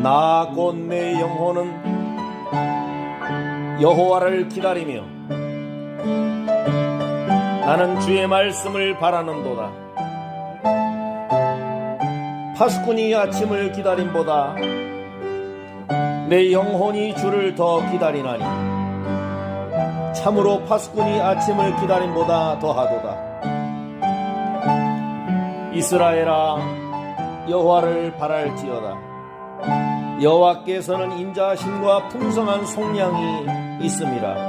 나 곧 내 영혼은 여호와를 기다리며 나는 주의 말씀을 바라는도다. 파수꾼이 아침을 기다림보다 내 영혼이 주를 더 기다리나니 참으로 파수꾼이 아침을 기다림보다 더하도다. 이스라엘아, 여호와를 바랄지어다. 여호와께서는 인자하심과 풍성한 속량이 있음이라.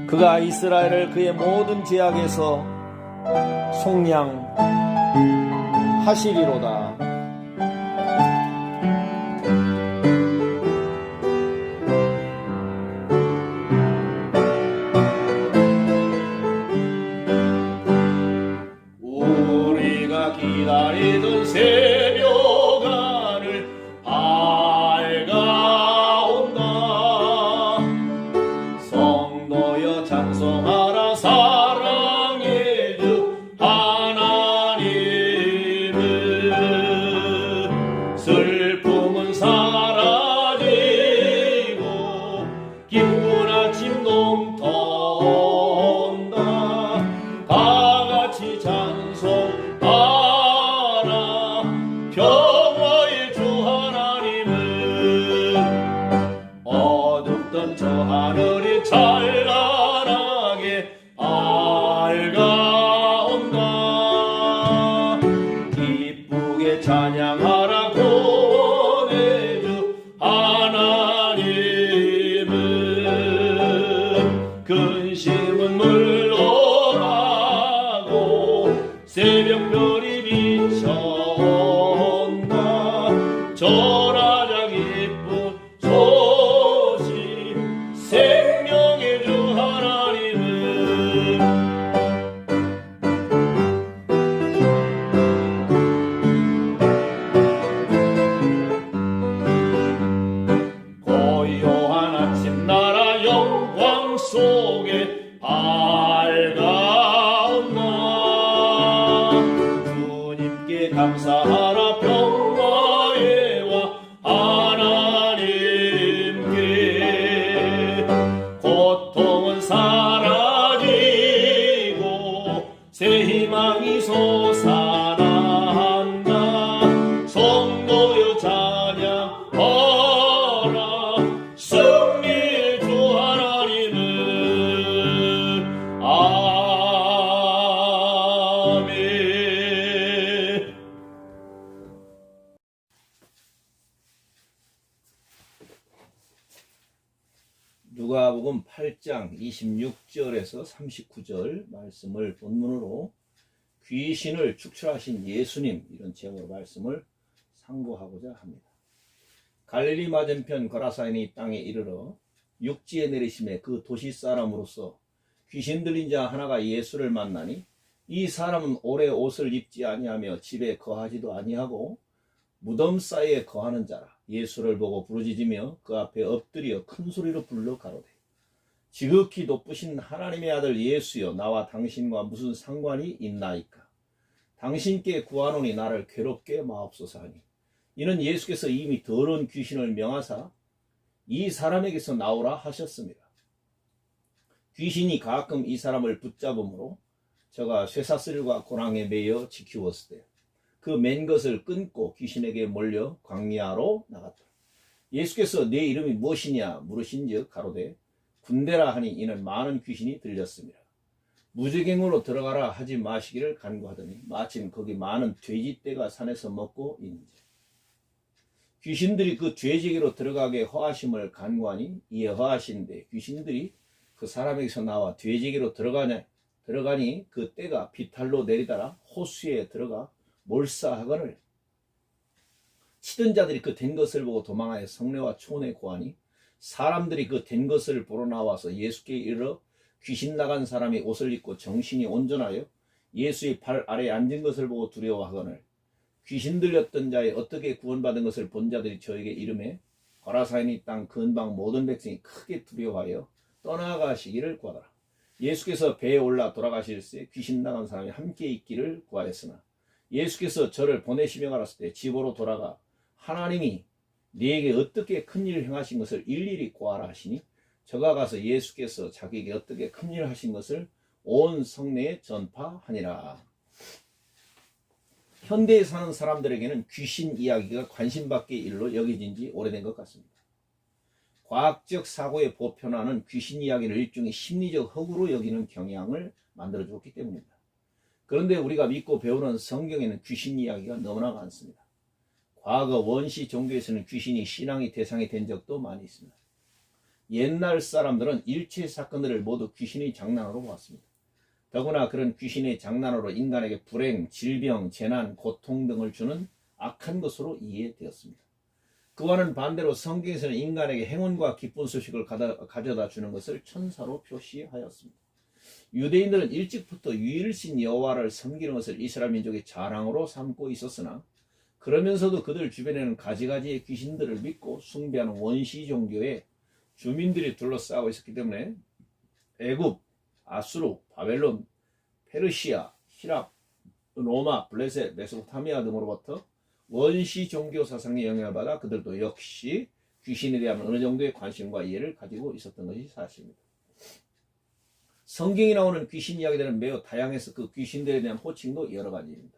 그가 이스라엘을 그의 모든 죄악에서 속량하시리로다. 우리가 기다리던 새벽하늘 밝아온다. 성도여 찬송하라 사랑의 주 하나님을. 슬픔은 사라지고 기쁜 아침 넘터온다. 다같이 찬송하라 평화의 주 하나님을. 어둡던 저 하늘이 찬란하게 밝아온다. 기쁘게 찬양하라 구원의 주 하나님을. 근심은 물러가고 새벽별이 비춰온다. 전하자 기쁜 소식 생명의 주 하나님을. 고요한 아침 나라 영광 속에 밝아온다. 주님께 감사하라 평화의 왕 하나님께. 고통은 사라지고 새 희망이 솟아난다. 성도여 찬양하라 승리의 주 하나님을. 아멘. 누가복음 8장 26절에서 39절 말씀을 본문으로 귀신을 축출하신 예수님, 이런 제목으로 말씀을 상고하고자 합니다. 갈릴리 맞은편 거라사인의 땅에 이르러 육지에 내리심에 그 도시 사람으로서 귀신 들린 자 하나가 예수를 만나니 이 사람은 오래 옷을 입지 아니하며 집에 거하지도 아니하고 무덤 사이에 거하는 자라. 예수를 보고 부르짖으며 그 앞에 엎드려 큰 소리로 불러 가로되 지극히 높으신 하나님의 아들 예수여, 나와 당신과 무슨 상관이 있나이까? 당신께 구하노니 나를 괴롭게 마옵소서 하니, 이는 예수께서 이미 더러운 귀신을 명하사 이 사람에게서 나오라 하셨습니다. 귀신이 가끔 이 사람을 붙잡음으로 저가 쇠사슬과 고랑에 매여 지키웠을 때 그 맨 것을 끊고 귀신에게 몰려 광야로 나갔다. 예수께서 내 이름이 무엇이냐 물으신즉 가로되 군대라 하니, 이는 많은 귀신이 들렸습니다. 무저갱으로 들어가라 하지 마시기를 간구하더니 마침 거기 많은 돼지떼가 산에서 먹고 있는지 귀신들이 그 돼지에게로 들어가게 허하심을 간구하니 이에 허하신데 귀신들이 그 사람에게서 나와 돼지에게로 들어가니 그 떼가 비탈로 내리다가 호수에 들어가 몰사하거늘 치던 자들이 그 된 것을 보고 도망하여 성내와 초원에 고하니 사람들이 그 된 것을 보러 나와서 예수께 이르러 귀신 나간 사람이 옷을 입고 정신이 온전하여 예수의 발 아래에 앉은 것을 보고 두려워하거늘 귀신 들렸던 자의 어떻게 구원받은 것을 본 자들이 저에게 이르매 거라사인의 땅 근방 모든 백성이 크게 두려워하여 떠나가시기를 구하더라. 예수께서 배에 올라 돌아가실 때 귀신 나간 사람이 함께 있기를 구하였으나 예수께서 저를 보내시며 가랐을 때 집으로 돌아가 하나님이 네게 어떻게 큰 일을 행하신 것을 일일이 구하라 하시니 저가 가서 예수께서 자기에게 어떻게 큰 일을 하신 것을 온 성내에 전파하니라. 현대에 사는 사람들에게는 귀신 이야기가 관심밖의 일로 여겨진 지 오래된 것 같습니다. 과학적 사고에 보편화하는 귀신 이야기를 일종의 심리적 허구로 여기는 경향을 만들어주었기 때문입니다. 그런데 우리가 믿고 배우는 성경에는 귀신 이야기가 너무나 많습니다. 과거 원시 종교에서는 귀신이 신앙의 대상이 된 적도 많이 있습니다. 옛날 사람들은 일체 사건들을 모두 귀신의 장난으로 보았습니다. 더구나 그런 귀신의 장난으로 인간에게 불행, 질병, 재난, 고통 등을 주는 악한 것으로 이해되었습니다. 그와는 반대로 성경에서는 인간에게 행운과 기쁜 소식을 가져다 주는 것을 천사로 표시하였습니다. 유대인들은 일찍부터 유일신 여호와를 섬기는 것을 이스라엘 민족의 자랑으로 삼고 있었으나 그러면서도 그들 주변에는 가지가지의 귀신들을 믿고 숭배하는 원시 종교의 주민들이 둘러싸고 있었기 때문에 애굽, 아수르, 바벨론, 페르시아, 히랍, 로마, 블레셋, 메소포타미아 등으로부터 원시 종교 사상의 영향을 받아 그들도 역시 귀신에 대한 어느 정도의 관심과 이해를 가지고 있었던 것이 사실입니다. 성경에 나오는 귀신 이야기들은 매우 다양해서 그 귀신들에 대한 호칭도 여러 가지입니다.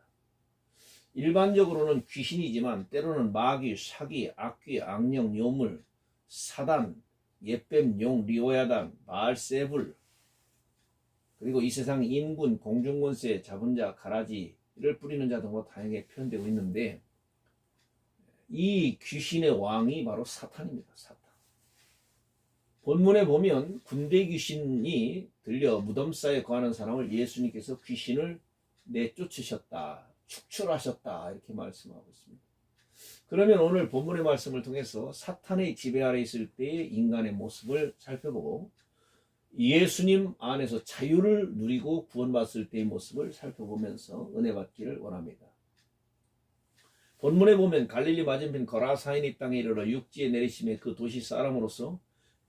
일반적으로는 귀신이지만 때로는 마귀, 사기, 악귀, 악령, 요물, 사단, 옛뱀, 용, 리오야단, 바알세불, 그리고 이 세상 인군, 공중권세, 자본자, 가라지를 뿌리는 자 등으로 다양하게 표현되고 있는데 이 귀신의 왕이 바로 사탄입니다. 사탄. 본문에 보면 군대 귀신이 들려 무덤사에 거하는 사람을 예수님께서 귀신을 내쫓으셨다, 축출하셨다 이렇게 말씀하고 있습니다. 그러면 오늘 본문의 말씀을 통해서 사탄의 지배 아래 있을 때의 인간의 모습을 살펴보고 예수님 안에서 자유를 누리고 구원받았을 때의 모습을 살펴보면서 은혜 받기를 원합니다. 본문에 보면 갈릴리 맞은편 거라사인의 땅에 이르러 육지에 내리심에 그 도시 사람으로서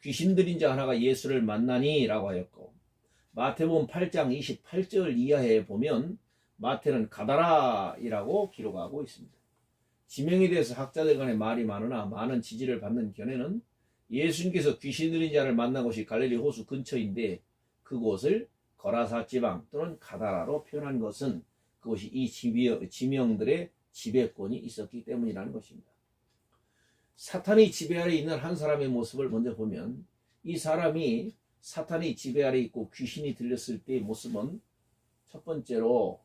귀신 들인 자 하나가 예수를 만나니 라고 하였고, 마태복음 8장 28절 이하에 보면 마태는 가다라이라고 기록하고 있습니다. 지명에 대해서 학자들 간에 말이 많으나 많은 지지를 받는 견해는 예수님께서 귀신 들린 자를 만난 곳이 갈릴리 호수 근처인데 그곳을 거라사 지방 또는 가다라로 표현한 것은 그것이 이 지명들의 지배권이 있었기 때문이라는 것입니다. 사탄의 지배 아래 있는 한 사람의 모습을 먼저 보면 이 사람이 사탄의 지배 아래 있고 귀신이 들렸을 때의 모습은 첫 번째로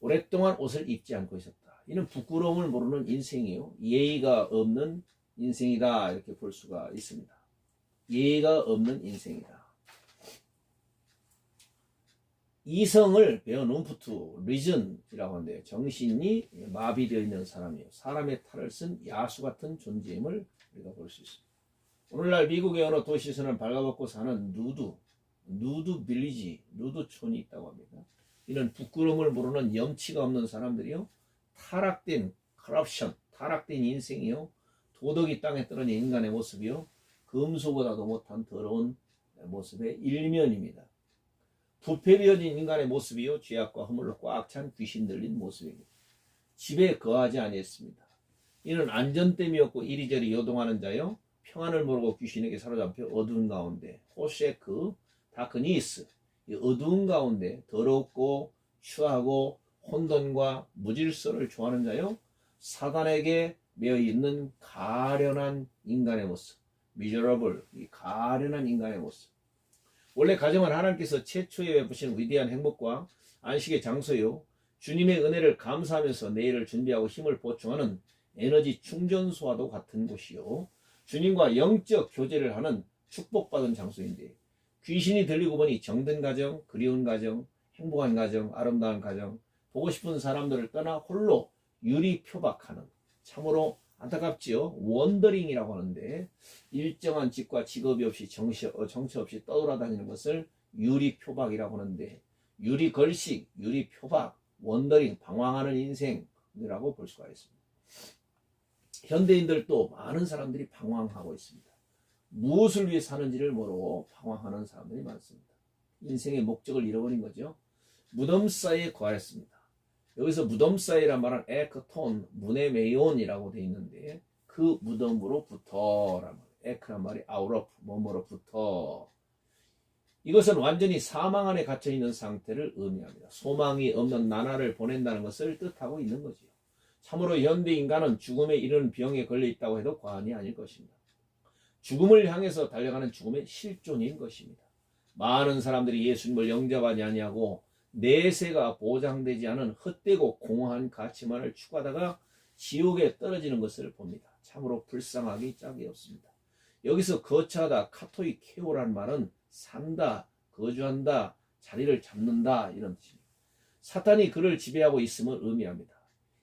오랫동안 옷을 입지 않고 있었다. 이는 부끄러움을 모르는 인생이요, 예의가 없는 인생이다 이렇게 볼 수가 있습니다. 예의가 없는 인생이다. 이성을 베어눈푸트 리즌이라고 하는데 정신이 마비되어 있는 사람이에요. 사람의 탈을 쓴 야수 같은 존재임을 우리가 볼 수 있습니다. 오늘날 미국의 어느 도시에서는 발가벗고 사는 누드 빌리지, 누드촌이 있다고 합니다. 이는 부끄러움을 모르는 염치가 없는 사람들이요, 타락된 커럽션, 타락된 인생이요, 도덕이 땅에 떨어진 인간의 모습이요, 금수보다도 못한 더러운 모습의 일면입니다. 부패되어진 인간의 모습이요, 죄악과 허물로 꽉 찬 귀신 들린 모습입니다. 집에 거하지 아니했습니다. 이는 안전됨이 없고 이리저리 요동하는 자요, 평안을 모르고 귀신에게 사로잡혀 어두운 가운데, 호셰크, 다크니스, 어두운 가운데 더럽고 추하고 혼돈과 무질서를 좋아하는 자요, 사단에게 매여 있는 가련한 인간의 모습, 미저러블, 이 가련한 인간의 모습. 원래 가정은 하나님께서 최초에 베푸신 위대한 행복과 안식의 장소요, 주님의 은혜를 감사하면서 내일을 준비하고 힘을 보충하는 에너지 충전소와도 같은 곳이요, 주님과 영적 교제를 하는 축복받은 장소인데, 귀신이 들리고 보니 정든 가정, 그리운 가정, 행복한 가정, 아름다운 가정, 보고 싶은 사람들을 떠나 홀로 유리 표박하는, 참으로 안타깝지요. 원더링이라고 하는데 일정한 집과 직업이 없이 정처 없이 떠돌아다니는 것을 유리 표박이라고 하는데, 유리 걸식, 유리 표박, 원더링, 방황하는 인생이라고 볼 수가 있습니다. 현대인들도 많은 사람들이 방황하고 있습니다. 무엇을 위해 사는지를 모르고 방황하는 사람들이 많습니다. 인생의 목적을 잃어버린 거죠. 무덤사이에 거하였습니다. 여기서 무덤사이란 말은 에크톤, 무네메온이라고 되어 있는데 그 무덤으로부터란 말. 에크란 말이 아우러프, 뭐뭐로부터. 이것은 완전히 사망 안에 갇혀 있는 상태를 의미합니다. 소망이 없는 나날을 보낸다는 것을 뜻하고 있는 거지요. 참으로 현대 인간은 죽음에 이르는 병에 걸려 있다고 해도 과언이 아닐 것입니다. 죽음을 향해서 달려가는 죽음의 실존인 것입니다. 많은 사람들이 예수님을 영접하지 아니하고 내세가 보장되지 않은 헛되고 공허한 가치만을 추구하다가 지옥에 떨어지는 것을 봅니다. 참으로 불쌍하기 짝이 없습니다. 여기서 거처하다, 카토이케오라는 말은 산다, 거주한다, 자리를 잡는다 이런 뜻입니다. 사탄이 그를 지배하고 있음을 의미합니다.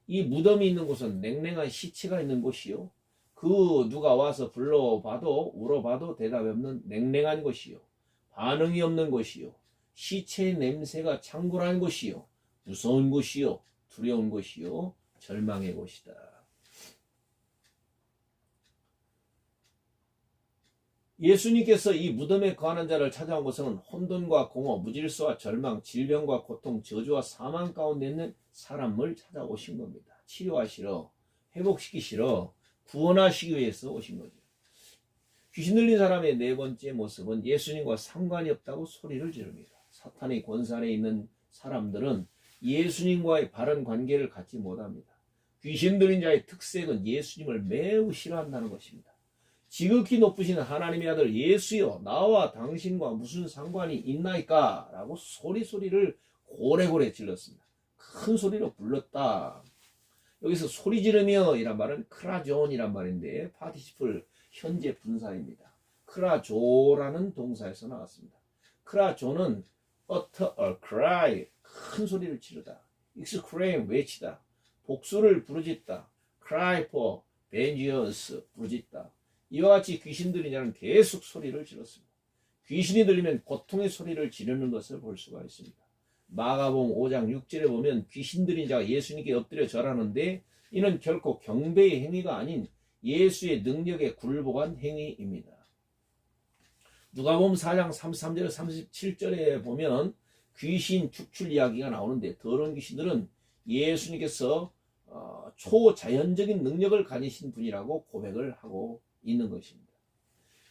이 무덤이 있는 곳은 냉랭한 시체가 있는 곳이요. 그 누가 와서 불러봐도 울어봐도 대답이 없는 냉랭한 곳이요. 반응이 없는 곳이요. 시체의 냄새가 창궐한 곳이요. 무서운 곳이요. 두려운 곳이요. 절망의 곳이다. 예수님께서 이 무덤에 거하는 자를 찾아온 것은 혼돈과 공허, 무질서와 절망, 질병과 고통, 저주와 사망 가운데 있는 사람을 찾아오신 겁니다. 치료하시러, 회복시키시러, 구원하시기 위해서 오신 거죠. 귀신 들린 사람의 네 번째 모습은 예수님과 상관이 없다고 소리를 지릅니다. 사탄의 권세 안에 있는 사람들은 예수님과의 바른 관계를 갖지 못합니다. 귀신 들린 자의 특색은 예수님을 매우 싫어한다는 것입니다. 지극히 높으신 하나님의 아들 예수여, 나와 당신과 무슨 상관이 있나이까? 라고 소리를 고래고래 질렀습니다. 큰 소리로 불렀다. 여기서 소리 지르며 이란 말은 크라존이란 말인데 파티시플 현재 분사입니다. 크라조라는 동사에서 나왔습니다. 크라조는 utter a cry, 큰 소리를 지르다. exclaim, 외치다. 복수를 부르짖다. cry for vengeance, 부르짖다. 이와 같이 귀신 들린 자는 계속 소리를 질렀습니다. 귀신이 들리면 고통의 소리를 지르는 것을 볼 수가 있습니다. 마가복음 5장 6절에 보면 귀신 들린 자가 예수님께 엎드려 절하는데 이는 결코 경배의 행위가 아닌 예수의 능력에 굴복한 행위입니다. 누가복음 4장 33절 37절에 보면 귀신 축출 이야기가 나오는데 더러운 귀신들은 예수님께서 초자연적인 능력을 가지신 분이라고 고백을 하고 있는 것입니다.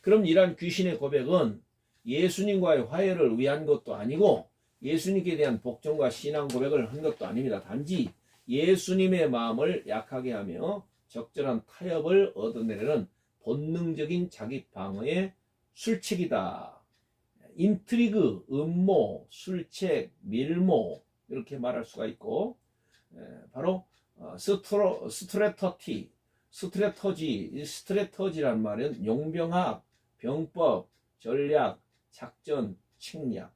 그럼 이러한 귀신의 고백은 예수님과의 화해를 위한 것도 아니고 예수님께 대한 복종과 신앙 고백을 한 것도 아닙니다. 단지 예수님의 마음을 약하게 하며 적절한 타협을 얻어내려는 본능적인 자기 방어의 술책이다. 인트리그, 음모, 술책, 밀모 이렇게 말할 수가 있고 바로 스트레터지란 말은 용병학, 병법, 전략, 작전, 책략,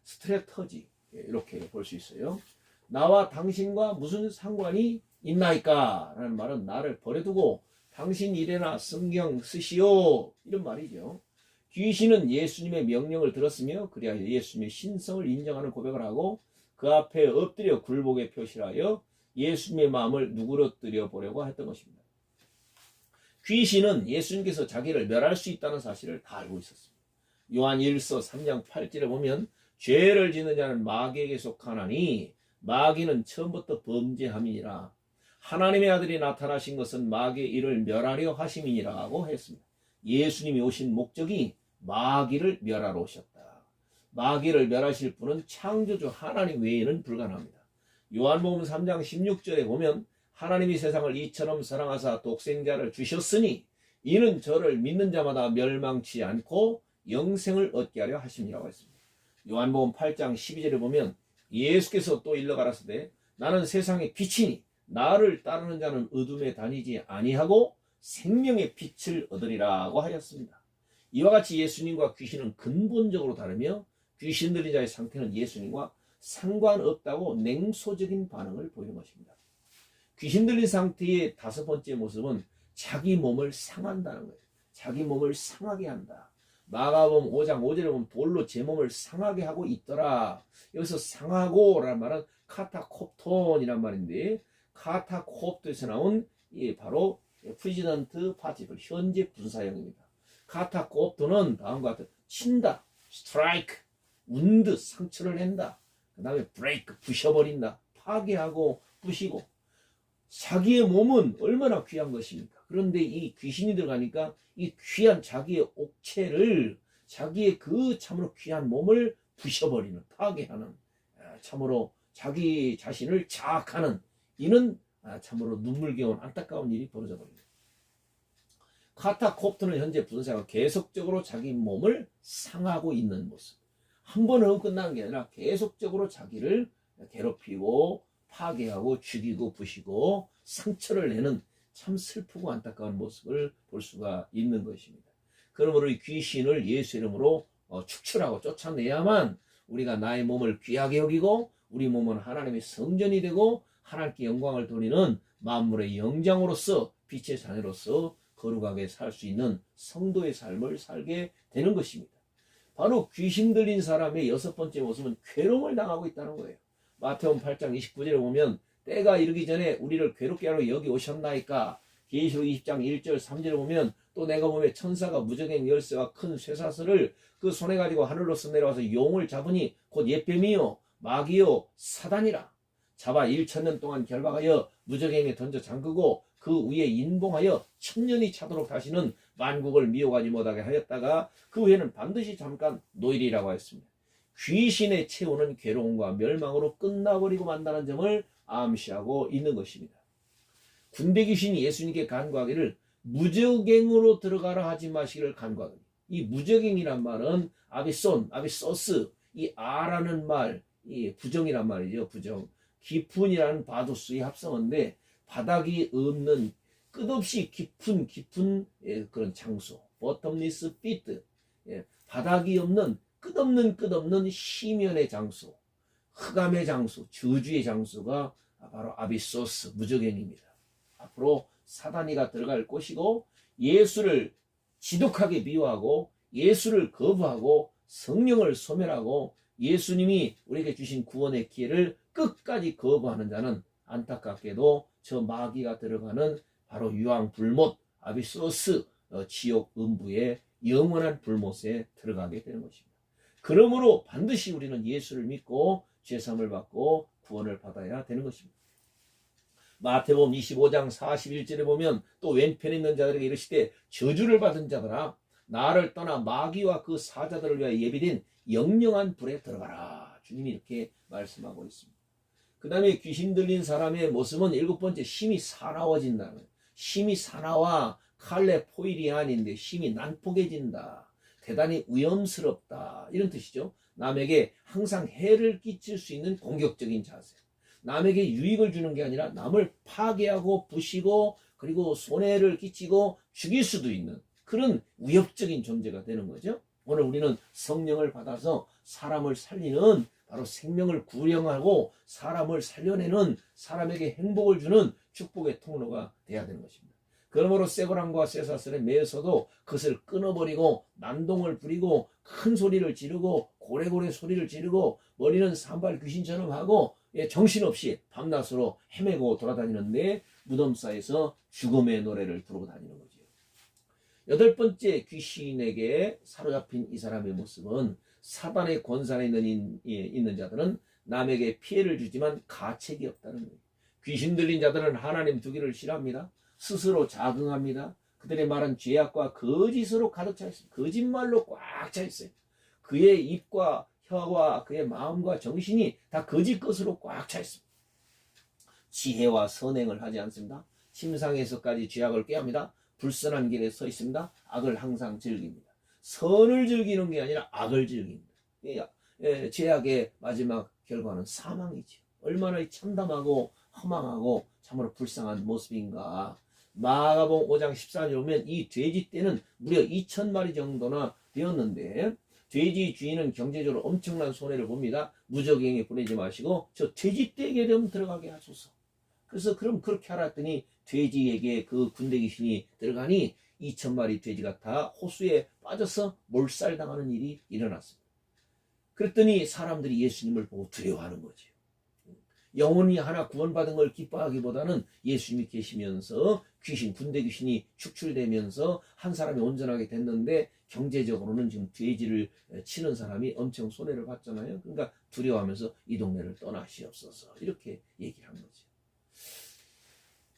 스트레터지 이렇게 볼 수 있어요. 나와 당신과 무슨 상관이 있나이까? 라는 말은 나를 버려두고 당신 일에나 성경 쓰시오 이런 말이죠. 귀신은 예수님의 명령을 들었으며 그리하여 예수님의 신성을 인정하는 고백을 하고 그 앞에 엎드려 굴복의 표시하여 예수님의 마음을 누그러뜨려 보려고 했던 것입니다. 귀신은 예수님께서 자기를 멸할 수 있다는 사실을 다 알고 있었습니다. 요한 1서 3장 8절에 보면 죄를 짓는 자는 마귀에게 속하나니 마귀는 처음부터 범죄함이니라. 하나님의 아들이 나타나신 것은 마귀의 일을 멸하려 하심이니라고 했습니다. 예수님이 오신 목적이 마귀를 멸하러 오셨다. 마귀를 멸하실 분은 창조주 하나님 외에는 불가능합니다. 요한복음 3장 16절에 보면 하나님이 세상을 이처럼 사랑하사 독생자를 주셨으니 이는 저를 믿는 자마다 멸망치 않고 영생을 얻게 하려 하심이라고 했습니다. 요한복음 8장 12절에 보면 예수께서 또 일러 가라사대 나는 세상의 빛이니 나를 따르는 자는 어둠에 다니지 아니하고 생명의 빛을 얻으리라고 하였습니다. 이와 같이 예수님과 귀신은 근본적으로 다르며 귀신 들린 자의 상태는 예수님과 상관없다고 냉소적인 반응을 보이는 것입니다. 귀신 들린 상태의 다섯 번째 모습은 자기 몸을 상한다는 거예요. 자기 몸을 상하게 한다. 마가복음 5장 5절에 보면 돌로 제 몸을 상하게 하고 있더라. 여기서 상하고라는 말은 카타콥톤이란 말인데 카타콥토에서 나온 바로 프리지던트 파티클 현재 분사형입니다. 카타콥토는 다음과 같은 친다, 스트라이크, 운 듯 상처를 낸다. 그 다음에 브레이크, 부셔버린다. 파괴하고 부시고. 자기의 몸은 얼마나 귀한 것입니까? 그런데 이 귀신이 들어가니까 이 귀한 자기의 옥체를, 자기의 그 참으로 귀한 몸을 부셔버리는, 파괴하는, 참으로 자기 자신을 자학하는, 이는 참으로 눈물겨운 안타까운 일이 벌어져 버립니다. 카타콥트는 현재 분사가 계속적으로 자기 몸을 상하고 있는 모습. 한 번 하고 끝나는 게 아니라 계속적으로 자기를 괴롭히고 파괴하고 죽이고 부시고 상처를 내는 참 슬프고 안타까운 모습을 볼 수가 있는 것입니다. 그러므로 이 귀신을 예수 이름으로 축출하고 쫓아내야만 우리가 나의 몸을 귀하게 여기고 우리 몸은 하나님의 성전이 되고 하나님께 영광을 돌리는 만물의 영장으로서 빛의 자녀로서 거룩하게 살 수 있는 성도의 삶을 살게 되는 것입니다. 바로 귀신 들린 사람의 여섯 번째 모습은 괴로움을 당하고 있다는 거예요. 마태복음 8장 29절에 보면 때가 이르기 전에 우리를 괴롭게 하러 여기 오셨나이까. 계시록 20장 1절 3절에 보면 또 내가 몸에 천사가 무저갱 열쇠와 큰 쇠사슬을 그 손에 가지고 하늘로서 내려와서 용을 잡으니 곧 옛뱀이요 마귀요 사단이라. 잡아 1,000년 동안 결박하여 무저갱에 던져 잠그고 그 위에 인봉하여 1000년이 차도록 다시는 만국을 미혹하지 못하게 하였다가 그 후에는 반드시 잠깐 노일이라고 했습니다. 귀신의 채우는 괴로움과 멸망으로 끝나버리고 만다는 점을 암시하고 있는 것입니다. 군대 귀신이 예수님께 간구하기를 무저갱으로 들어가라 하지 마시기를 간구하더니, 이 무저갱이란 말은 아비손, 아비소스, 이 아라는 말, 이 부정이란 말이죠. 부정. 깊은이라는 바두스의 합성어인데 바닥이 없는 끝없이 깊은 그런 장소, bottomless pit, 바닥이 없는 끝없는 시면의 장소, 흑암의 장소, 저주의 장소가 바로 아비소스, 무저갱입니다. 앞으로 사단이가 들어갈 곳이고 예수를 지독하게 미워하고 예수를 거부하고 성령을 소멸하고 예수님이 우리에게 주신 구원의 기회를 끝까지 거부하는 자는 안타깝게도 저 마귀가 들어가는 바로 유황불못, 아비소스, 지옥 음부의 영원한 불못에 들어가게 되는 것입니다. 그러므로 반드시 우리는 예수를 믿고 죄사함을 받고 구원을 받아야 되는 것입니다. 마태복음 25장 41절에 보면 또 왼편에 있는 자들에게 이르시되 저주를 받은 자들아 나를 떠나 마귀와 그 사자들을 위하여 예비된 영영한 불에 들어가라. 주님이 이렇게 말씀하고 있습니다. 그 다음에 귀신 들린 사람의 모습은 일곱 번째, 힘이 사나워진다는 거예요. 힘이 사나워, 칼레 포이리안인데 힘이 난폭해진다. 대단히 위험스럽다. 이런 뜻이죠. 남에게 항상 해를 끼칠 수 있는 공격적인 자세. 남에게 유익을 주는 게 아니라 남을 파괴하고 부시고 그리고 손해를 끼치고 죽일 수도 있는 그런 위협적인 존재가 되는 거죠. 오늘 우리는 성령을 받아서 사람을 살리는 바로 생명을 구령하고 사람을 살려내는 사람에게 행복을 주는 축복의 통로가 돼야 되는 것입니다. 그러므로 쇠고랑과 쇠사슬에 매여서도 그것을 끊어버리고 난동을 부리고 큰 소리를 지르고 고래고래 소리를 지르고 머리는 산발 귀신처럼 하고 정신없이 밤낮으로 헤매고 돌아다니는데 무덤사에서 죽음의 노래를 부르고 다니는 거죠. 여덟 번째, 귀신에게 사로잡힌 이 사람의 모습은 사단의 권산에 있는 자들은 남에게 피해를 주지만 가책이 없다는 거예요. 귀신 들린 자들은 하나님 두기를 싫어합니다. 스스로 자긍합니다. 그들의 말은 죄악과 거짓으로 가득 차 있습니다. 거짓말로 꽉 차 있어요. 그의 입과 혀와 그의 마음과 정신이 다 거짓 것으로 꽉 차 있습니다. 지혜와 선행을 하지 않습니다. 침상에서까지 죄악을 꾀합니다. 불선한 길에 서 있습니다. 악을 항상 즐깁니다. 선을 즐기는 게 아니라 악을 즐깁니다. 죄악의 마지막 결과는 사망이죠. 얼마나 참담하고 허망하고 참으로 불쌍한 모습인가. 마가복음 5장 14절에 보면 이 돼지 떼는 무려 2000마리 정도나 되었는데 돼지 주인은 경제적으로 엄청난 손해를 봅니다. 무저갱에 보내지 마시고 저 돼지 떼게 되면 들어가게 하소서. 그래서 그럼 그렇게 하라 했더니 돼지에게 그 군대 귀신이 들어가니 2000마리 돼지가 다 호수에 빠져서 몰살당하는 일이 일어났습니다. 그랬더니 사람들이 예수님을 보고 두려워하는 거죠. 영혼이 하나 구원받은 걸 기뻐하기보다는 예수님이 계시면서 군대 귀신이 축출되면서 한 사람이 온전하게 됐는데 경제적으로는 지금 돼지를 치는 사람이 엄청 손해를 봤잖아요. 그러니까 두려워하면서 이 동네를 떠나시옵소서 이렇게 얘기를 한 거죠.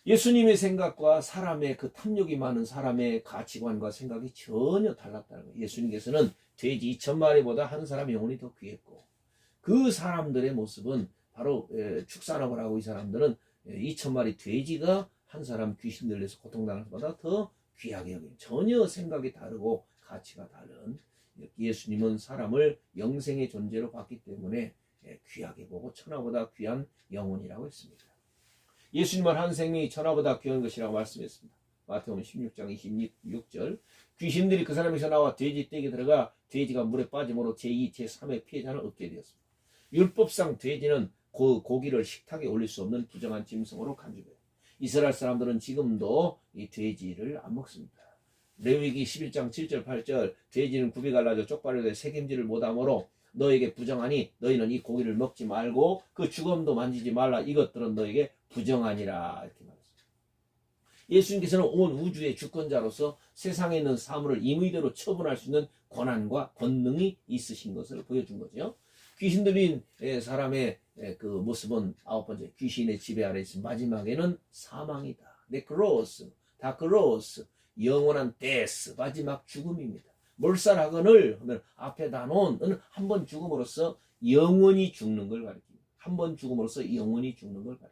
예수님의 생각과 사람의 그 탐욕이 많은 사람의 가치관과 생각이 전혀 달랐다는 거예요. 예수님께서는 돼지 2,000마리보다 한 사람의 영혼이 더 귀했고 그 사람들의 모습은 바로 축산업을 하고 이 사람들은 2,000마리 돼지가 한 사람 귀신 들려서 고통당하는 것보다 더 귀하게 여기는 전혀 생각이 다르고 가치가 다른 예수님은 사람을 영생의 존재로 봤기 때문에 귀하게 보고 천하보다 귀한 영혼이라고 했습니다. 예수님은 한 생명이 천하보다 귀한 것이라고 말씀했습니다. 마태복음 16장 26절 귀신들이 그 사람에서 나와 돼지 떼게 들어가 돼지가 물에 빠짐으로 제2, 제3의 피해자는 없게 되었습니다. 율법상 돼지는 고기를 식탁에 올릴 수 없는 부정한 짐승으로 간주돼요. 이스라엘 사람들은 지금도 이 돼지를 안 먹습니다. 레위기 11장 7절 8절 돼지는 굽이 갈라져 쪽발을 새김질을 못하므로 너에게 부정하니 너희는 이 고기를 먹지 말고 그 주검도 만지지 말라 이것들은 너에게 부정하니라 이렇게 말했습니다. 예수님께서는 온 우주의 주권자로서 세상에 있는 사물을 임의대로 처분할 수 있는 권한과 권능이 있으신 것을 보여준 거죠. 귀신 들린 사람의 그 모습은 9번째 귀신의 지배 아래 있음 마지막에는 사망이다. 네크로스, 다크로스, 영원한 데스, 마지막 죽음입니다. 몰살학원을 앞에 다 놓은 한 번 죽음으로써 영원히 죽는 걸 가리킵니다. 한 번 죽음으로써 영원히 죽는 걸 가리킵니다.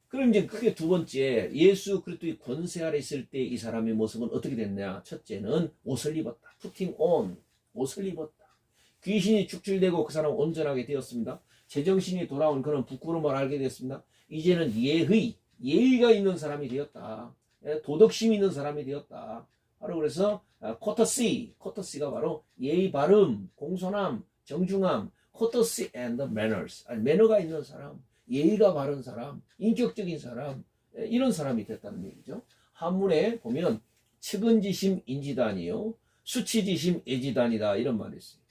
그럼 이제 크게 두 번째 예수 그리스도의 권세 아래 있을 때 이 사람의 모습은 어떻게 됐냐? 첫째는 옷을 입었다. putting on, 옷을 입었다. 귀신이 축출되고 그 사람은 온전하게 되었습니다. 제정신이 돌아온 그런 부끄러움을 알게 됐습니다. 이제는 예의가 있는 사람이 되었다. 도덕심이 있는 사람이 되었다. 바로 그래서 코터시가 바로 예의 바름, 공손함, 정중함, courtesy and manners, 매너가 있는 사람, 예의가 바른 사람, 인격적인 사람, 이런 사람이 됐다는 얘기죠. 한문에 보면 측은지심 인지단이요 수치지심 애지단이다 이런 말이 있어요.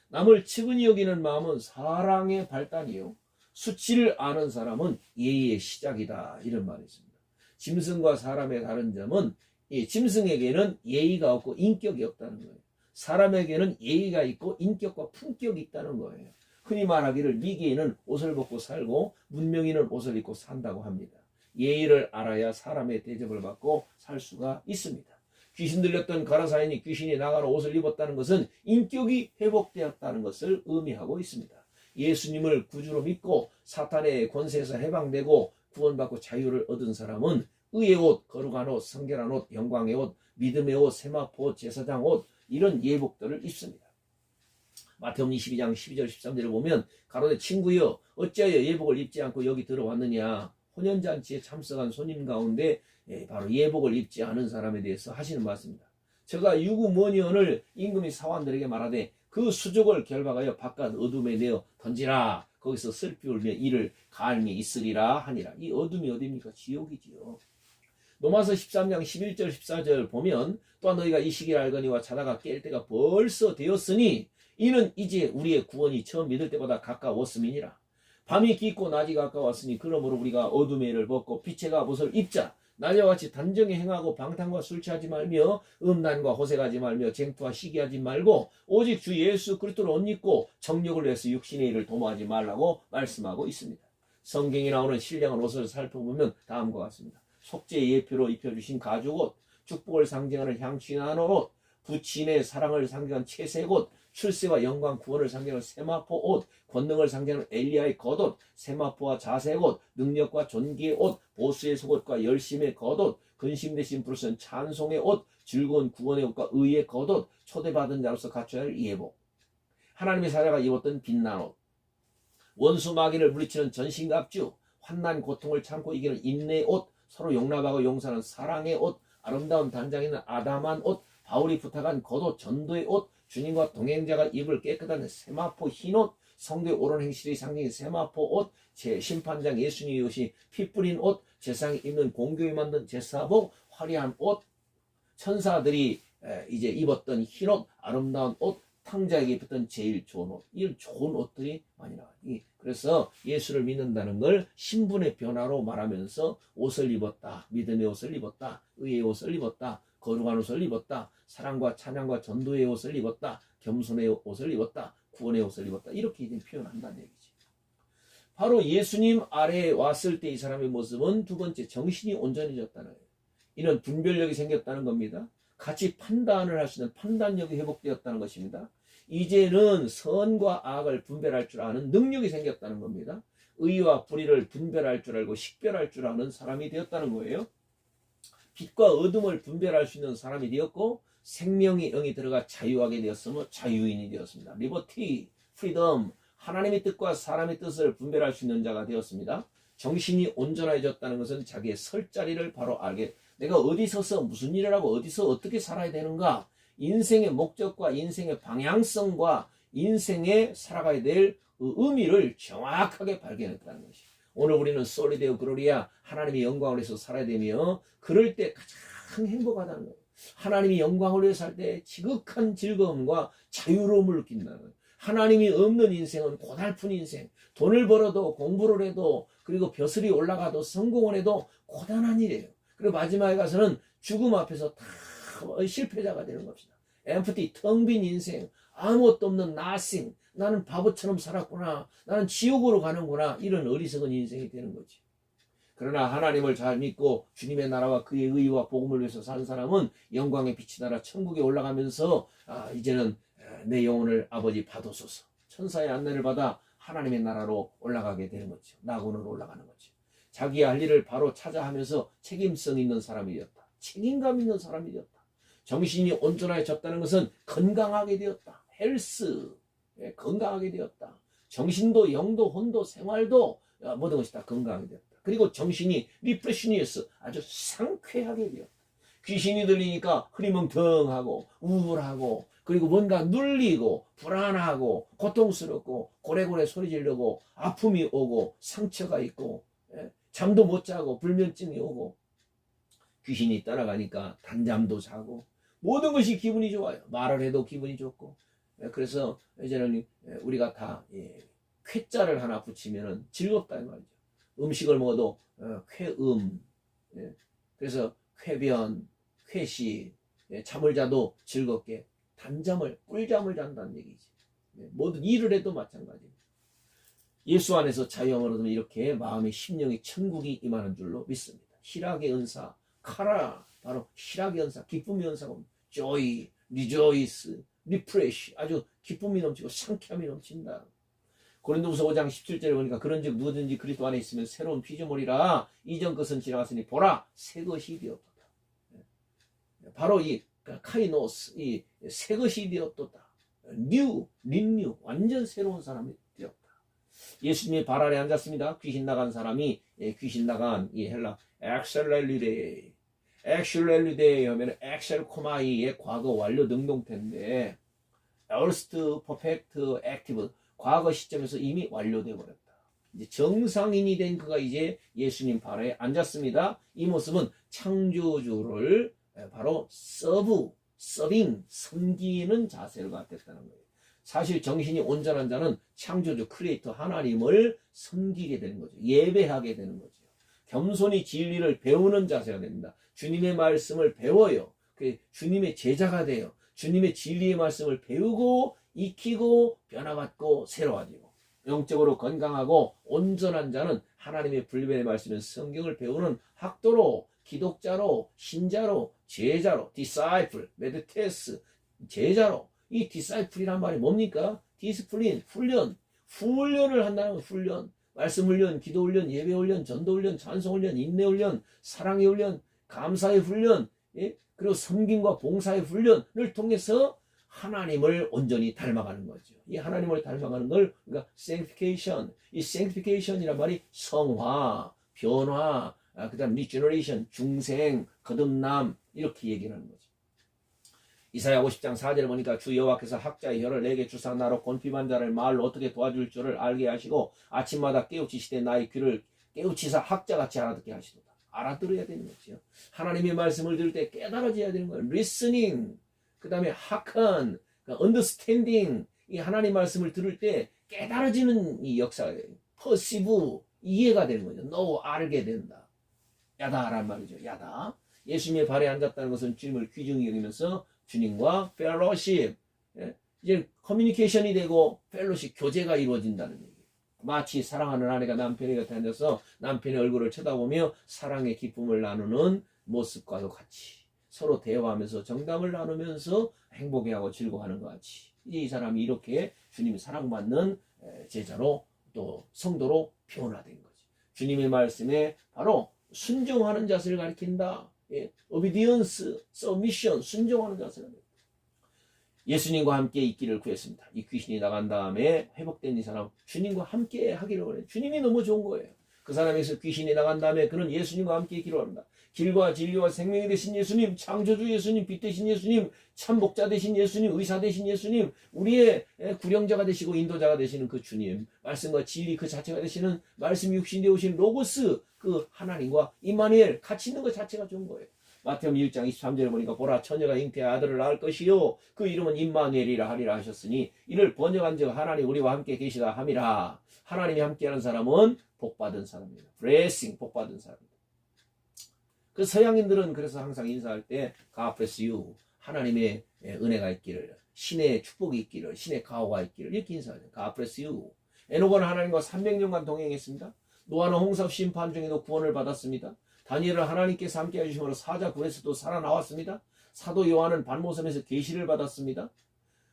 남을 측은히 여기는 마음은 사랑의 발단이요 수치를 아는 사람은 예의의 시작이다 이런 말이 있습니다. 짐승과 사람의 다른 점은 짐승에게는 예의가 없고 인격이 없다는 거예요. 사람에게는 예의가 있고 인격과 품격이 있다는 거예요. 흔히 말하기를 미개인은 옷을 벗고 살고 문명인은 옷을 입고 산다고 합니다. 예의를 알아야 사람의 대접을 받고 살 수가 있습니다. 귀신 들렸던 가라사인이 귀신이 나가는 옷을 입었다는 것은 인격이 회복되었다는 것을 의미하고 있습니다. 예수님을 구주로 믿고 사탄의 권세에서 해방되고 구원받고 자유를 얻은 사람은 의의 옷, 거룩한 옷, 성결한 옷, 영광의 옷, 믿음의 옷, 세마포 옷, 제사장 옷 이런 예복들을 입습니다. 마태복음 22장 12절 13절을 보면 가로되 친구여 어찌하여 예복을 입지 않고 여기 들어왔느냐. 혼연잔치에 참석한 손님 가운데 바로 예복을 입지 않은 사람에 대해서 하시는 말씀입니다. 제가 유구머니언을 임금이 사환들에게 말하되 그 수족을 결박하여 바깥 어둠에 내어 던지라. 거기서 슬피 울며 이를 가함이 있으리라 하니라. 이 어둠이 어디입니까? 지옥이지요. 로마서 13장 11절 14절 보면 또한 너희가 이 시기를 알거니와 자다가 깰 때가 벌써 되었으니 이는 이제 우리의 구원이 처음 믿을 때보다 가까웠음이니라. 밤이 깊고 낮이 가까웠으니 그러므로 우리가 어둠의 일을 벗고 빛의 갑옷을 입자. 낮과 같이 단정히 행하고 방탕과 술 취하지 말며 음란과 호색하지 말며 쟁투와 시기하지 말고 오직 주 예수 그리스도를 옷 입고 정욕을 위해서 육신의 일을 도모하지 말라고 말씀하고 있습니다. 성경에 나오는 신령한 옷을 살펴보면 다음과 같습니다. 속죄의 예표로 입혀주신 가죽옷, 축복을 상징하는 향취 나는 옷, 부친의 사랑을 상징하는 채색 옷, 출세와 영광 구원을 상징하는 세마포 옷, 권능을 상징하는 엘리야의 겉옷, 세마포와 자색 옷, 능력과 존귀의 옷, 보수의 속옷과 열심의 겉옷, 근심 대신 부르짖는 찬송의 옷, 즐거운 구원의 옷과 의의 겉옷, 초대받은 자로서 갖춰야 할 예복. 하나님의 사자가 입었던 빛난 옷, 원수 마귀를 물리치는 전신갑주, 환난 고통을 참고 이기는 인내의 옷, 서로 용납하고 용서하는 사랑의 옷, 아름다운 단장에 있는 아담한 옷, 바울이 부탁한 겉옷, 전도의 옷, 주님과 동행자가 입을 깨끗한 세마포 흰옷, 성도의 옳은 행실의 상징인 세마포 옷, 제 심판장 예수님의 옷이 피 뿌린 옷, 제상에 입는 공교에 만든 제사복, 화려한 옷, 천사들이 이제 입었던 흰옷, 아름다운 옷, 황자에게 입혔던 제일 좋은 옷, 이런 좋은 옷들이 많이 나와요. 그래서 예수를 믿는다는 걸 신분의 변화로 말하면서 옷을 입었다, 믿음의 옷을 입었다, 의의 옷을 입었다, 거룩한 옷을 입었다, 사랑과 찬양과 전도의 옷을 입었다, 겸손의 옷을 입었다, 구원의 옷을 입었다, 이렇게 표현한다는 얘기지. 바로 예수님 아래에 왔을 때 이 사람의 모습은 두 번째, 정신이 온전해졌다는 거예요. 이런 분별력이 생겼다는 겁니다. 같이 판단을 할 수 있는 판단력이 회복되었다는 것입니다. 이제는 선과 악을 분별할 줄 아는 능력이 생겼다는 겁니다. 의와 불의를 분별할 줄 알고 식별할 줄 아는 사람이 되었다는 거예요. 빛과 어둠을 분별할 수 있는 사람이 되었고, 생명의 영이 들어가 자유하게 되었으며 자유인이 되었습니다. 리버티, 프리덤, 하나님의 뜻과 사람의 뜻을 분별할 수 있는 자가 되었습니다. 정신이 온전해졌다는 것은 자기의 설 자리를 바로 알게, 내가 어디 서서 무슨 일을 하고 어디서 어떻게 살아야 되는가, 인생의 목적과 인생의 방향성과 인생에 살아가야 될 의미를 정확하게 발견했다는 것이. 오늘 우리는 솔리데오 글로리아, 하나님의 영광을 위해서 살아야 되며, 그럴 때 가장 행복하다는 거예요. 하나님이 영광을 위해서 살 때 지극한 즐거움과 자유로움을 느낀다는 거예요. 하나님이 없는 인생은 고달픈 인생, 돈을 벌어도 공부를 해도 그리고 벼슬이 올라가도 성공을 해도 고단한 일이에요. 그리고 마지막에 가서는 죽음 앞에서 다 실패자가 되는 겁니다. 엠프티, 텅 빈 인생, 아무것도 없는 nothing, 나는 바보처럼 살았구나, 나는 지옥으로 가는구나, 이런 어리석은 인생이 되는 거지. 그러나 하나님을 잘 믿고 주님의 나라와 그의 의와 복음을 위해서 사는 사람은 영광의 빛이 나라 천국에 올라가면서 이제는 내 영혼을 아버지 받으소서, 천사의 안내를 받아 하나님의 나라로 올라가게 되는 거죠. 낙원으로 올라가는 거죠. 자기의 할 일을 바로 찾아 하면서 책임성 있는 사람이 되었다. 책임감 있는 사람이 되었다. 정신이 온전해졌다는 것은 건강하게 되었다. 헬스, 건강하게 되었다. 정신도 영도 혼도 생활도 모든 것이 다 건강하게 되었다. 그리고 정신이 리프레시니어스, 아주 상쾌하게 되었다. 귀신이 들리니까 흐리멍텅하고 우울하고, 그리고 뭔가 눌리고 불안하고 고통스럽고 고래고래 소리 지르고 아픔이 오고 상처가 있고, 잠도 못 자고 불면증이 오고, 귀신이 따라가니까 단잠도 자고 모든 것이 기분이 좋아요. 말을 해도 기분이 좋고. 그래서 이제는 우리가 다 쾌자를 하나 붙이면 즐겁다 이 말이죠. 음식을 먹어도 쾌음, 그래서 쾌변, 쾌식, 잠을 자도 즐겁게 단잠을, 꿀잠을 잔다는 얘기지. 모든 일을 해도 마찬가지입니다. 예수 안에서 자유함을 얻으면 이렇게 마음의 심령의 천국이 임하는 줄로 믿습니다. 희락의 은사, 카라, 바로 희락의 은사, 기쁨의 은사가 joy, rejoice, refresh, 아주 기쁨이 넘치고 상쾌함이 넘친다. 고린도후서 5장 17절에 보니까 그런즉 누구든지 그리스도 안에 있으면 새로운 피조물이라, 이전 것은 지나갔으니 보라 새 것이 되었도다. 바로 이 카이노스, 이 새 것이 되었도다. 뉴, 린뉴, 완전 새로운 사람이 되었다. 예수님이 발 아래 앉았습니다. 귀신 나간 사람이, 귀신 나간 이 헬라 엑셀렐리데이, 엑셀렐리데이 하면 엑셀 코마이의 과거 완료 능동태인데, 얼스트 퍼펙트 액티브, 과거 시점에서 이미 완료되어 버렸다. 이제 정상인이 된 그가 이제 예수님 발에 앉았습니다. 이 모습은 창조주를 바로 서빙, 섬기는 자세가 됐다는 거예요. 사실 정신이 온전한 자는 창조주 크리에이터 하나님을 섬기게 되는 거죠. 예배하게 되는 거죠. 겸손히 진리를 배우는 자세가 됩니다. 주님의 말씀을 배워요. 주님의 제자가 돼요. 주님의 진리의 말씀을 배우고 익히고 변화받고 새로워지고, 영적으로 건강하고 온전한 자는 하나님의 분리의 말씀인 성경을 배우는 학도로, 기독자로, 신자로, 제자로, disciple, 메드테스, 제자로. 이 disciple이란 말이 뭡니까? 디스플린, 훈련을 한다는 훈련, 말씀 훈련, 기도 훈련, 예배 훈련, 전도 훈련, 찬송 훈련, 인내 훈련, 사랑의 훈련, 감사의 훈련, 그리고 섬김과 봉사의 훈련을 통해서 하나님을 온전히 닮아가는 거죠. 이 하나님을 닮아가는 걸 우리가 sanctification, 이 sanctification이란 말이 성화, 변화, 그다음 regeneration, 중생, 거듭남, 이렇게 얘기하는 거죠. 이사야 50장 4절을 보니까 주 여호와께서 학자의 혀를 내게 주사 나로 곤핍한 자를 말로 어떻게 도와줄 줄을 알게 하시고 아침마다 깨우치시되 나의 귀를 깨우치사 학자같이 알아듣게 하시도다. 알아들어야 되는 거죠. 하나님의 말씀을 들을 때 깨달아져야 되는 거예요. listening, 그 다음에 hearken, 그러니까 understanding, 이 하나님 말씀을 들을 때 깨달아지는 이 역사가 돼요. perceive, 이해가 되는 거죠. know, 알게 된다. 야다란 말이죠. 야다. 예수님의 발에 앉았다는 것은 주님을 귀중히 여기면서 주님과 fellowship, 이제 커뮤니케이션이 되고 펠로십, 교제가 이루어진다는 얘기예요. 마치 사랑하는 아내가 남편의 곁에 앉아서 남편의 얼굴을 쳐다보며 사랑의 기쁨을 나누는 모습과도 같이 서로 대화하면서 정담을 나누면서 행복해하고 즐거워하는 것 같이 이 사람이 이렇게 주님이 사랑받는 제자로 또 성도로 변화된 거지. 주님의 말씀에 바로 순종하는 자세를 가리킨다. obedience, submission, 순종하는 자세를 가리킨다. 예수님과 함께 있기를 구했습니다. 이 귀신이 나간 다음에 회복된 이 사람 주님과 함께 하기를 원해요. 주님이 너무 좋은 거예요. 그 사람에서 귀신이 나간 다음에 그는 예수님과 함께 있기를 원합니다. 길과 진리와 생명이 되신 예수님, 창조주 예수님, 빛 되신 예수님, 참복자 되신 예수님, 의사 되신 예수님, 우리의 구령자가 되시고 인도자가 되시는 그 주님, 말씀과 진리 그 자체가 되시는 말씀 육신되어 오신 로고스, 그 하나님과 임마누엘 같이 있는 것 자체가 좋은 거예요. 마태복음 1장 23절에 보니까 보라 처녀가 잉태의 아들을 낳을 것이요 그 이름은 임마누엘이라 하리라 하셨으니 이를 번역한즉 하나님 우리와 함께 계시다 함이라. 하나님이 함께하는 사람은 복받은 사람입니다. blessing, 복받은 사람입니다. 그 서양인들은 그래서 항상 인사할 때 God bless you, 하나님의 은혜가 있기를, 신의 축복이 있기를, 신의 가호가 있기를 이렇게 인사하죠. God bless you. 에녹은 하나님과 300년간 동행했습니다. 노아는 홍수 심판 중에도 구원을 받았습니다. 다니엘은 하나님께서 함께 해주심으로 사자 굴에서도 살아나왔습니다. 사도 요한은 반모섬에서 계시를 받았습니다.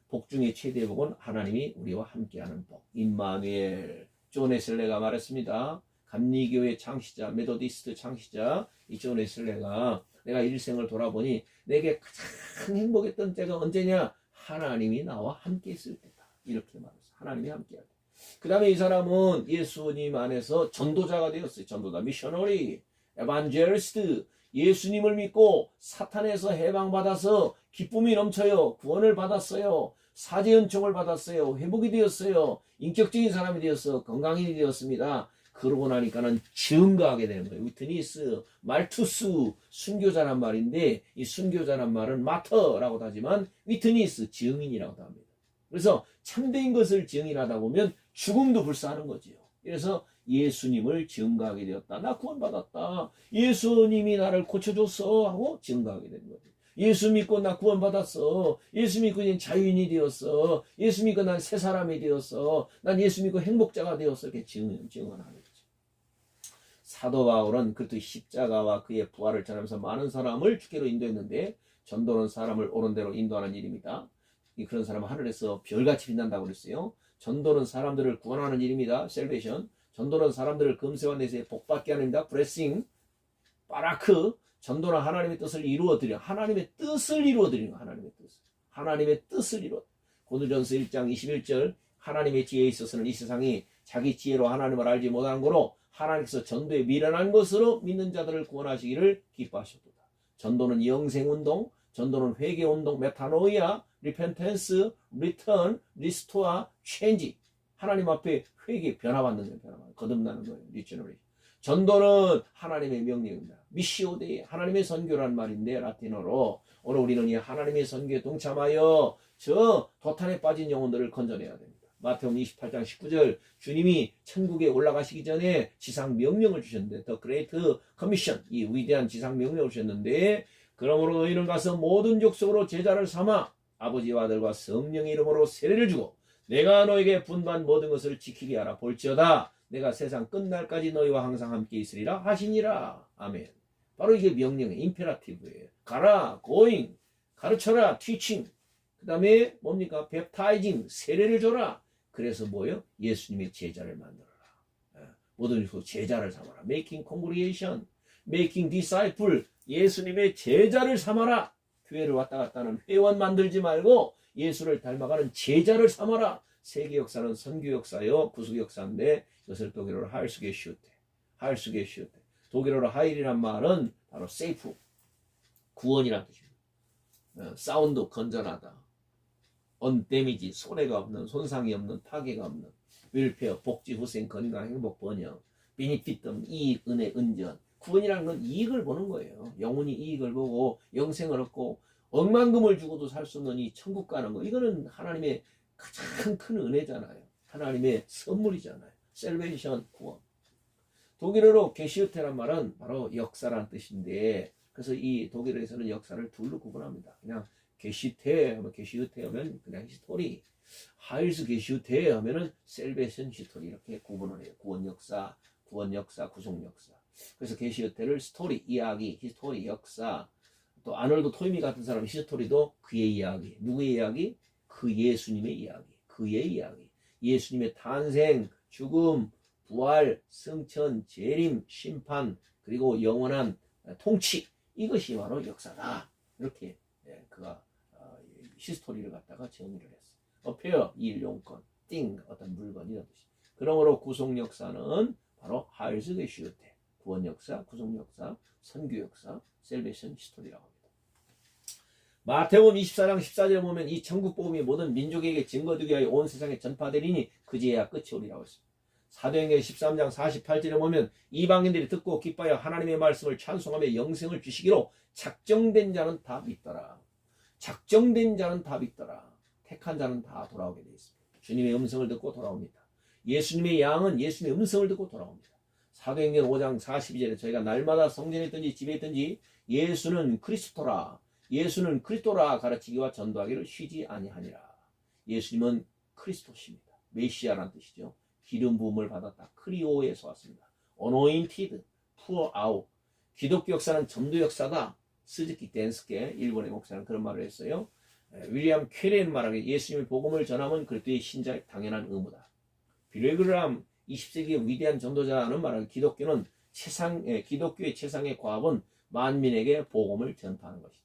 복 중에 최대의 복은 하나님이 우리와 함께하는 복. 임마누엘. 존 웨슬레가 말했습니다. 감리교회 창시자, 메도디스트 창시자 이 존 웨슬레가 내가 일생을 돌아보니 내게 가장 행복했던 때가 언제냐? 하나님이 나와 함께 있을 때다. 이렇게 말했어요. 하나님이 함께할 때. 그 다음에 이 사람은 예수님 안에서 전도자가 되었어요. 전도자, 미셔너리, 에반젤리스트, 예수님을 믿고 사탄에서 해방받아서 기쁨이 넘쳐요. 구원을 받았어요. 사제연총을 받았어요. 회복이 되었어요. 인격적인 사람이 되었어. 건강인이 되었습니다. 그러고 나니까는 증거하게 되는 거예요. 위트니스, 말투스, 순교자란 말인데 이 순교자란 말은 마터라고도 하지만 위트니스, 증인이라고도 합니다. 그래서 참된 것을 증인하다 보면 죽음도 불사하는 거지요. 그래서 예수님을 증거하게 되었다. 나 구원받았다. 예수님이 나를 고쳐줬어 하고 증거하게 되는 거죠. 예수 믿고 나 구원받았어. 예수 믿고 이제 자유인이 되었어. 예수 믿고 난 새 사람이 되었어. 난 예수 믿고 행복자가 되었어. 이렇게 증언하는 거죠. 사도 바울은 그렇듯 십자가와 그의 부활을 전하면서 많은 사람을 주께로 인도했는데 전도는 사람을 옳은 대로 인도하는 일입니다. 그런 사람은 하늘에서 별같이 빛난다고 그랬어요. 전도는 사람들을 구원하는 일입니다. 셀베이션. 전도는 사람들을 금세와 내세에 복받게 하는 일입니다. 브레싱. 바라크. 전도는 하나님의 뜻을 이루어드려. 하나님의 뜻을 이루어드리는 거. 하나님의 뜻. 하나님의 뜻을 이루어. 고린도전서 1장 21절. 하나님의 지혜에 있어서는 이 세상이 자기 지혜로 하나님을 알지 못하는 거로 하나님께서 전도에 미련한 것으로 믿는 자들을 구원하시기를 기뻐하셨도다. 전도는 영생운동, 전도는 회개운동, 메타노이아, 리펜텐스, 리턴, 리스토어, 체인지. 하나님 앞에 회개, 변화받는 거예요. 변화받는, 거듭나는 거예요. 리저너레이션. 전도는 하나님의 명령입니다. 미시오데이, 하나님의 선교란 말인데 라틴어로 오늘 우리는 이 하나님의 선교에 동참하여 저 도탄에 빠진 영혼들을 건져내야 됩니다. 마태복음 28장 19절 주님이 천국에 올라가시기 전에 지상 명령을 주셨는데 The Great Commission, 이 위대한 지상 명령을 주셨는데 그러므로 너희는 가서 모든 족속으로 제자를 삼아 아버지와 아들과 성령의 이름으로 세례를 주고 내가 너에게 분반 모든 것을 지키게 하라. 볼지어다 내가 세상 끝날까지 너희와 항상 함께 있으리라 하시니라. 아멘. 바로 이게 명령의 임페라티브예요. 가라, going, 가르쳐라, teaching. 그 다음에 뭡니까? baptizing, 세례를 줘라. 그래서 뭐예요? 예수님의 제자를 만들어라. 모든 제자를 삼아라. making congregation, making disciple, 예수님의 제자를 삼아라. 교회를 왔다 갔다 하는 회원 만들지 말고 예수를 닮아가는 제자를 삼아라. 세계 역사는 선교 역사요, 구속 역사인데 이것을 독일어로 하일스게슈테, 하일스게슈테. 독일어로 하일이란 말은 바로 세이프, 구원이란 뜻입니다. 사운드, 건전하다. 언데미지, 손해가 없는, 손상이 없는, 파괴가 없는, 웰페어, 복지, 후생, 건강, 행복, 번영, 베니피트, 이익, 은혜, 은전. 구원이라는 건 이익을 보는 거예요. 영혼이 이익을 보고 영생을 얻고 억만금을 주고도 살 수 없는 이 천국 가는 거, 이거는 하나님의 가장 큰 은혜잖아요. 하나님의 선물이잖아요. 셀베이션, 구원. 독일어로 게시우테란 말은 바로 역사란 뜻인데, 그래서 이 독일어에서는 역사를 둘로 구분합니다. 그냥 게시테 하면 게시우테 하면 그냥 히스토리, 하일스 게시우테 하면은 셀베이션 히스토리, 이렇게 구분을 해요. 구원 역사, 구속 역사. 그래서 게시우테를 스토리, 이야기, 히스토리, 역사. 또 아놀드 토이미 같은 사람 히스토리도 그의 이야기. 누구의 이야기? 그 예수님의 이야기. 그의 이야기. 예수님의 탄생, 죽음, 부활, 승천, 재림, 심판, 그리고 영원한 통치. 이것이 바로 역사다. 이렇게 그가 히스토리를 갖다가 정의를 했어요. 어페어, 일, 용건, 띵, 어떤 물건, 이런 뜻이. 그러므로 구속 역사는 바로 하일스 게슈테, 구원 역사, 구속 역사, 선교 역사, 셀베이션 히스토리라고 합니다. 마태복음 24장 14절에 보면 이 천국 복음이 모든 민족에게 증거되기 위하여 온 세상에 전파되리니 그제야 끝이 오리라고 했습니다. 사도행전 13장 48절에 보면 이방인들이 듣고 기뻐하여 하나님의 말씀을 찬송하며 영생을 주시기로 작정된 자는 다 믿더라. 작정된 자는 다 믿더라. 택한 자는 다 돌아오게 되어 있습니다. 주님의 음성을 듣고 돌아옵니다. 예수님의 양은 예수님의 음성을 듣고 돌아옵니다. 사도행전 5장 42절에 저희가 날마다 성전에 있든지 집에 있든지 예수는 그리스도라, 예수는 그리스도라 가르치기와 전도하기를 쉬지 아니하니라. 예수님은 그리스도십니다. 메시아라는 뜻이죠. 기름 부음을 받았다. 크리오에서 왔습니다. anointed, pour out. 기독교 역사는 전도 역사다. 스즈키 댄스케 일본의 목사는 그런 말을 했어요. 윌리엄 퀘리는 말하기를 예수님의 복음을 전하면 그리스도의 신자의 당연한 의무다. 빌레그람 20세기의 위대한 전도자는 말하기를 기독교의 최상의 과업은 만민에게 복음을 전파하는 것이다.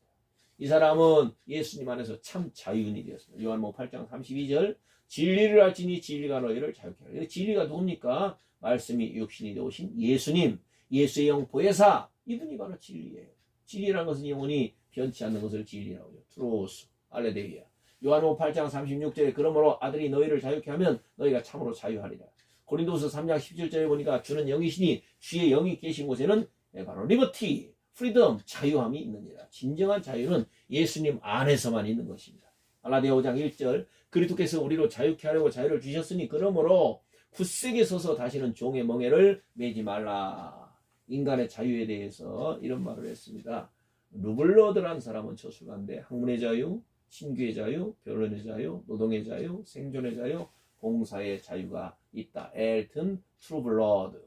이 사람은 예수님 안에서 참 자유인이 되었습니다. 요한복음 8장 32절 진리를 알지니 진리가 너희를 자유케 하리라. 진리가 누굽니까? 말씀이 육신이 되오신 예수님, 예수의 영 보혜사, 이분이 바로 진리예요. 진리라는 것은 영원히 변치 않는 것을 진리라고 해요. 트로스, 알레데이아. 요한복음 8장 36절에 그러므로 아들이 너희를 자유케 하면 너희가 참으로 자유하리라. 고린도서 3장 17절에 보니까 주는 영이시니 주의 영이 계신 곳에는 바로 리버티, 프리덤, 자유함이 있느니라. 진정한 자유는 예수님 안에서만 있는 것입니다. 갈라디아 5장 1절 그리스도께서 우리로 자유케 하려고 자유를 주셨으니 그러므로 굳세게 서서 다시는 종의 멍에를 매지 말라. 인간의 자유에 대해서 이런 말을 했습니다. 루블러드라는 사람은 저술가인데 학문의 자유, 신규의 자유, 변론의 자유, 노동의 자유, 생존의 자유, 봉사의 자유가 있다. 엘튼 트러블러드라는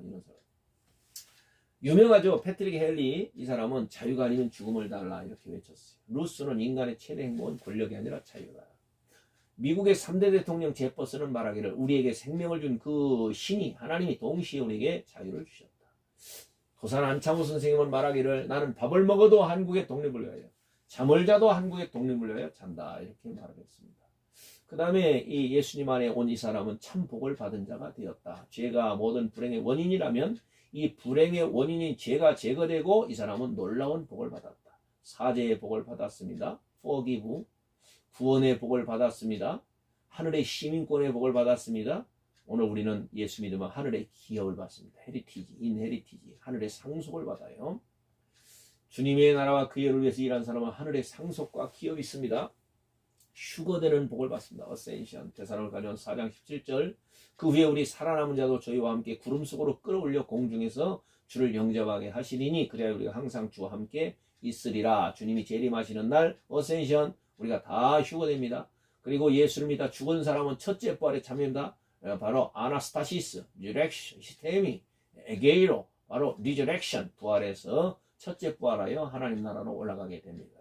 이런 사람. 유명하죠. 패트릭 헨리. 이 사람은 자유가 아니면 죽음을 달라 이렇게 외쳤어요. 루스는 인간의 최대 행복은 권력이 아니라 자유다. 미국의 3대 대통령 제퍼슨은 말하기를 우리에게 생명을 준 그 신이 하나님이 동시에 우리에게 자유를 주셨다. 도산 안창호 선생님은 말하기를 나는 밥을 먹어도 한국의 독립을 위하여 잠을 자도 한국의 독립을 위하여 잔다 이렇게 말했습니다. 그 다음에 이 예수님 안에 온 이 사람은 참 복을 받은 자가 되었다. 죄가 모든 불행의 원인이라면 이 불행의 원인인 죄가 제거되고 이 사람은 놀라운 복을 받았다. 사죄의 복을 받았습니다. forgive. 구원의 복을 받았습니다. 하늘의 시민권의 복을 받았습니다. 오늘 우리는 예수 믿으면 하늘의 기업을 받습니다. 헤리티지, 인헤리티지, 하늘의 상속을 받아요. 주님의 나라와 그 일을 위해서 일하는 사람은 하늘의 상속과 기업이 있습니다. 휴거되는 복을 받습니다. 어센션, 데살로니가전 4장 17절 그 후에 우리 살아남은 자도 저희와 함께 구름 속으로 끌어올려 공중에서 주를 영접하게 하시리니 그래야 우리가 항상 주와 함께 있으리라. 주님이 재림하시는 날 어센션 우리가 다 휴거됩니다. 그리고 예수를 믿다 죽은 사람은 첫째 부활에 참여합니다. 바로 아나스타시스, 리렉션, 시스테미, 에게이로, 바로 리저렉션, 부활에서 첫째 부활하여 하나님 나라로 올라가게 됩니다.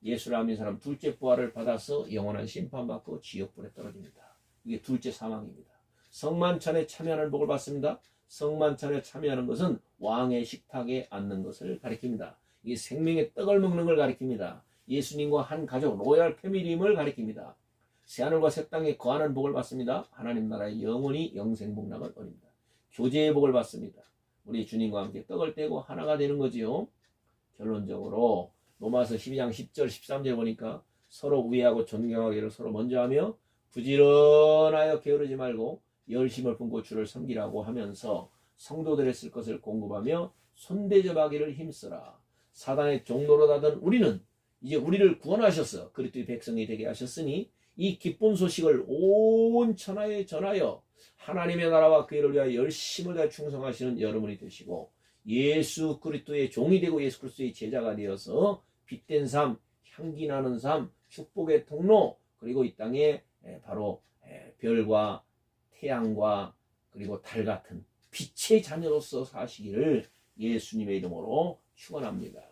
예수를 믿는 사람 둘째 부활을 받아서 영원한 심판받고 지옥불에 떨어집니다. 이게 둘째 사망입니다. 성만찬에 참여하는 복을 받습니다. 성만찬에 참여하는 것은 왕의 식탁에 앉는 것을 가리킵니다. 이게 생명의 떡을 먹는 걸 가리킵니다. 예수님과 한 가족, 로얄 패밀리임을 가리킵니다. 새하늘과 새 땅에 거하는 복을 받습니다. 하나님 나라의 영원히 영생복락을 얻습니다. 교제의 복을 받습니다. 우리 주님과 함께 떡을 떼고 하나가 되는 거지요. 결론적으로 로마서 12장 10절 13절 보니까 서로 우애하고 존경하기를 서로 먼저 하며 부지런하여 게으르지 말고 열심을 품고 주를 섬기라고 하면서 성도들의 쓸 것을 공급하며 손대접하기를 힘쓰라. 사단의 종로로 다던 우리는 이제 우리를 구원하셔서 그리스도의 백성이 되게 하셨으니 이 기쁜 소식을 온 천하에 전하여 하나님의 나라와 그 일을 위하여 열심을 다해 충성하시는 여러분이 되시고 예수 그리스도의 종이 되고 예수 그리스도의 제자가 되어서 빛된 삶, 향기 나는 삶, 축복의 통로, 그리고 이 땅에 바로 별과 태양과 그리고 달 같은 빛의 자녀로서 사시기를 예수님의 이름으로 축원합니다.